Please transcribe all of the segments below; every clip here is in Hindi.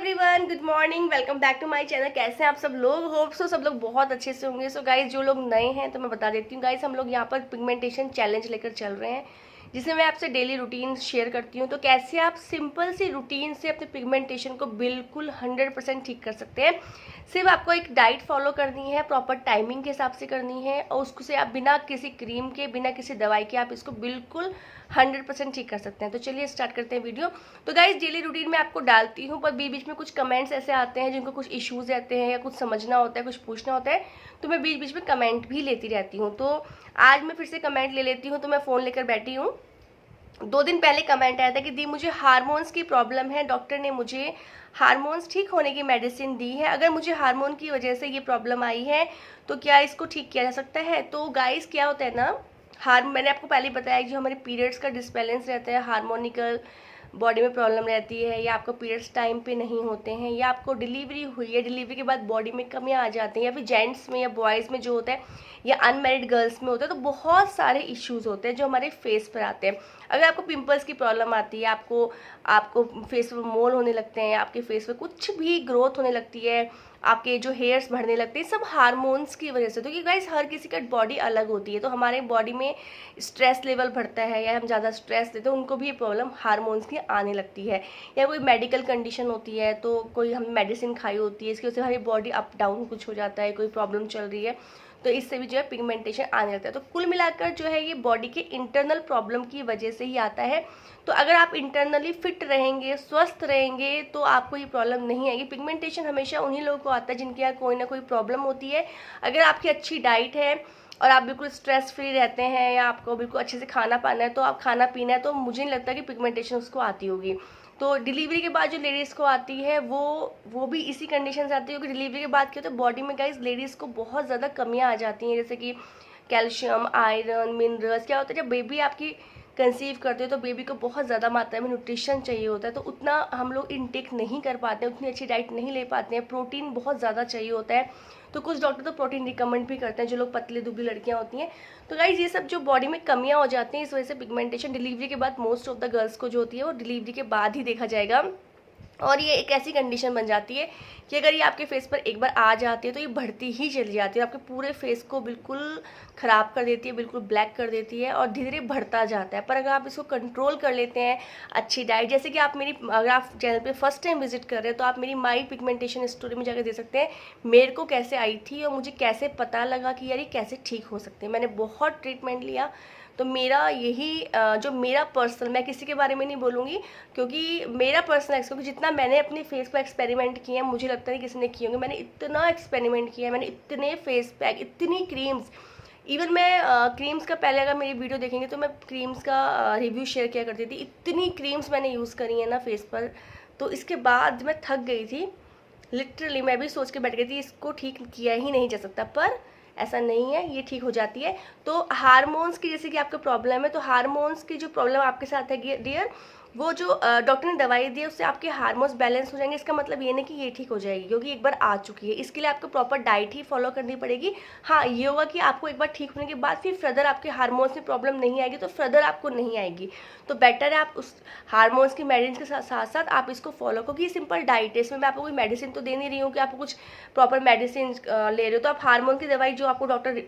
Everyone, good morning, welcome back to my channel. कैसे हैं आप सब लोग? होप सो सब लोग बहुत अच्छे से होंगे। सो गाइस, जो लोग नए हैं तो मैं बता देती हूँ गाइस, हम लोग यहाँ पर पिगमेंटेशन चैलेंज लेकर चल रहे हैं, जिसमें मैं आपसे डेली रूटीन शेयर करती हूँ। तो कैसे आप सिंपल सी रूटीन से अपने पिगमेंटेशन को बिल्कुल 100% ठीक कर सकते हैं। सिर्फ आपको एक डाइट फॉलो करनी है, प्रॉपर टाइमिंग के हिसाब से करनी है, और उसको से आप बिना किसी क्रीम के, बिना किसी दवाई के आप इसको बिल्कुल 100% ठीक कर सकते हैं। तो चलिए स्टार्ट करते हैं वीडियो। तो गाइस, डेली रूटीन में आपको डालती हूँ, पर बीच बीच में कुछ कमेंट्स ऐसे आते हैं जिनको कुछ इश्यूज रहते हैं या कुछ समझना होता है, कुछ पूछना होता है, तो मैं बीच बीच में कमेंट भी लेती रहती हूँ। तो आज मैं फिर से कमेंट ले लेती हूँ। तो मैं फ़ोन लेकर बैठी हूँ। 2 दिन पहले कमेंट आया था कि दी, मुझे हार्मोन्स की प्रॉब्लम है, डॉक्टर ने मुझे हार्मोन्स ठीक होने की मेडिसिन दी है। अगर मुझे हार्मोन की वजह से ये प्रॉब्लम आई है तो क्या इसको ठीक किया जा सकता है? तो गाइस, क्या होता है ना, मैंने आपको पहले बताया कि जो हमारे पीरियड्स का डिसबैलेंस रहता है, हार्मोनिकल बॉडी में प्रॉब्लम रहती है, या आपको पीरियड्स टाइम पे नहीं होते हैं, या आपको डिलीवरी हुई है, डिलीवरी के बाद बॉडी में कमियां आ जाती हैं, या फिर जेंट्स में या बॉयज़ में जो होता है, या अनमैरिड गर्ल्स में होता है, तो बहुत सारे इश्यूज होते हैं जो हमारे फेस पर आते हैं। अगर आपको पिंपल्स की प्रॉब्लम आती है, आपको आपको फेस पर मोल होने लगते हैं, आपके फेस पे कुछ भी ग्रोथ होने लगती है, आपके जो हेयर्स बढ़ने लगते हैं, सब हार्मोन्स की वजह से। तो क्योंकि गाइस, हर किसी का बॉडी अलग होती है, तो हमारे बॉडी में स्ट्रेस लेवल बढ़ता है या हम ज़्यादा स्ट्रेस लेते हैं, उनको भी ये प्रॉब्लम हार्मोन्स की आने लगती है। या कोई मेडिकल कंडीशन होती है, तो कोई हम मेडिसिन खाई होती है, इसकी वजह से हमारी बॉडी अप डाउन कुछ हो जाता है, कोई प्रॉब्लम चल रही है, तो इससे भी जो है पिगमेंटेशन आने लगता है। तो कुल मिलाकर जो है ये बॉडी के इंटरनल प्रॉब्लम की वजह से ही आता है। तो अगर आप इंटरनली फिट रहेंगे, स्वस्थ रहेंगे, तो आपको ये प्रॉब्लम नहीं आएगी। पिगमेंटेशन हमेशा उन्हीं लोगों को आता है जिनके यहाँ कोई ना कोई प्रॉब्लम होती है। अगर आपकी अच्छी डाइट है और आप बिल्कुल स्ट्रेस फ्री रहते हैं, या आपको बिल्कुल अच्छे से खाना पाना है, तो आप खाना पीना है, तो मुझे नहीं लगता कि पिगमेंटेशन उसको आती होगी। तो डिलीवरी के बाद जो लेडीज़ को आती है वो भी इसी कंडीशन से आती है, क्योंकि डिलीवरी के बाद क्या होता है, बॉडी में गाइस लेडीज़ को बहुत ज़्यादा कमियां आ जाती हैं, जैसे कि कैल्शियम, आयरन, मिनरल्स। क्या होता है, जब बेबी आपकी कंसीव करते हो तो बेबी को बहुत ज़्यादा मात्रा में न्यूट्रिशन चाहिए होता है, तो उतना हम लोग इनटेक नहीं कर पाते हैं, उतनी अच्छी डाइट नहीं ले पाते हैं, प्रोटीन बहुत ज़्यादा चाहिए होता है। तो कुछ डॉक्टर तो प्रोटीन रिकमेंड भी करते हैं, जो लोग पतली दुबली लड़कियां होती हैं। तो गाइज, ये सब जो बॉडी में कमियां हो जाती हैं, इस वजह से पिगमेंटेशन डिलीवरी के बाद मोस्ट ऑफ द गर्ल्स को जो होती है वो डिलीवरी के बाद ही देखा जाएगा। और ये एक ऐसी कंडीशन बन जाती है कि अगर ये आपके फेस पर एक बार आ जाती है तो ये बढ़ती ही चली जाती है, आपके पूरे फेस को बिल्कुल ख़राब कर देती है, बिल्कुल ब्लैक कर देती है, और धीरे धीरे बढ़ता जाता है। पर अगर आप इसको कंट्रोल कर लेते हैं, अच्छी डाइट, जैसे कि आप अगर आप चैनल पे फर्स्ट टाइम विजिट कर रहे हैं तो आप मेरी माई पिगमेंटेशन स्टोरी में जाकर दे सकते हैं मेरे को कैसे आई थी और मुझे कैसे पता लगा कि यार ये कैसे ठीक हो सकते हैं। मैंने बहुत ट्रीटमेंट लिया। तो मेरा यही जो मेरा पर्सनल, मैं किसी के बारे में नहीं बोलूँगी, क्योंकि मेरा पर्सनल क्योंकि जितना मैंने अपने फेस पर एक्सपेरिमेंट किए हैं, मुझे लगता है किसी ने किए होंगे। मैंने इतना एक्सपेरिमेंट किया है, मैंने इतने फेस पैक, इतनी क्रीम्स, इवन मैं क्रीम्स का पहले अगर मेरी वीडियो देखेंगे तो मैं क्रीम्स का रिव्यू शेयर किया करती थी। इतनी क्रीम्स मैंने यूज़ करी है ना फेस पर। तो इसके बाद मैं थक गई थी, लिटरली मैं भी सोच के बैठ गई थी इसको ठीक किया ही नहीं जा सकता, पर ऐसा नहीं है, ये ठीक हो जाती है। तो हार्मोन्स की, जैसे कि आपका प्रॉब्लम है, तो हार्मोन्स की जो प्रॉब्लम आपके साथ है डियर, वो जो डॉक्टर ने दवाई दी है उससे आपके हार्मोन्स बैलेंस हो जाएंगे। इसका मतलब ये नहीं कि ये ठीक हो जाएगी, क्योंकि एक बार आ चुकी है। इसके लिए आपको प्रॉपर डाइट ही फॉलो करनी पड़ेगी। हाँ, ये होगा कि आपको एक बार ठीक होने के बाद फिर फर्दर आपके हार्मोन्स में प्रॉब्लम नहीं आएगी, तो फर्दर आपको नहीं आएगी। तो बेटर है आप उस हार्मोन्स की मेडिसिन के साथ साथ आप इसको फॉलो, क्योंकि ये सिंपल डाइट है, इसमें मैं आपको कोई मेडिसिन तो दे नहीं रही हूँ कि आपको कुछ प्रॉपर मेडिसिन ले रहे हो। तो आप हार्मोन की दवाई जो आपको डॉक्टर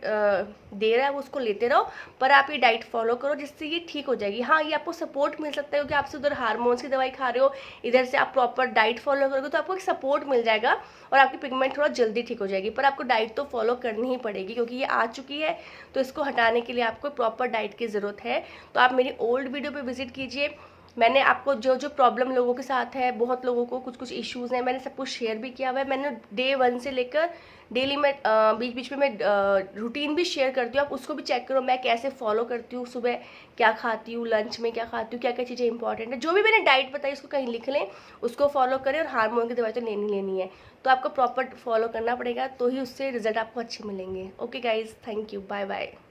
दे रहा है वो उसको लेते रहो, पर आप ये डाइट फॉलो करो, जिससे ये ठीक हो जाएगी। हाँ, ये आपको सपोर्ट मिल सकता है, क्योंकि आपसे उधर हार्मोन्स की दवाई खा रहे हो, इधर से आप प्रॉपर डाइट फॉलो करोगे, तो आपको एक सपोर्ट मिल जाएगा और आपकी पिगमेंट थोड़ा जल्दी ठीक हो जाएगी। पर आपको डाइट तो फॉलो करनी ही पड़ेगी, क्योंकि ये आ चुकी है, तो इसको हटाने के लिए आपको प्रॉपर डाइट की ज़रूरत है। तो आप मेरी ओल्ड वीडियो पे विजिट कीजिए। मैंने आपको जो जो प्रॉब्लम लोगों के साथ है, बहुत लोगों को कुछ कुछ इश्यूज़ हैं, मैंने सब कुछ शेयर भी किया हुआ है। मैंने डे 1 से लेकर डेली में बीच बीच में मैं रूटीन भी शेयर करती हूँ, आप उसको भी चेक करो मैं कैसे फॉलो करती हूँ, सुबह क्या खाती हूँ, लंच में क्या खाती हूँ, क्या क्या चीज़ें इंपॉर्टेंट है। जो भी मैंने डाइट बताई उसको कहीं लिख लें, उसको फॉलो करें। और हार्मोन की दवाई तो लेनी है, तो आपको प्रॉपर फॉलो करना पड़ेगा, तो ही उससे रिजल्ट आपको अच्छे मिलेंगे। Okay guys, thank you, bye bye.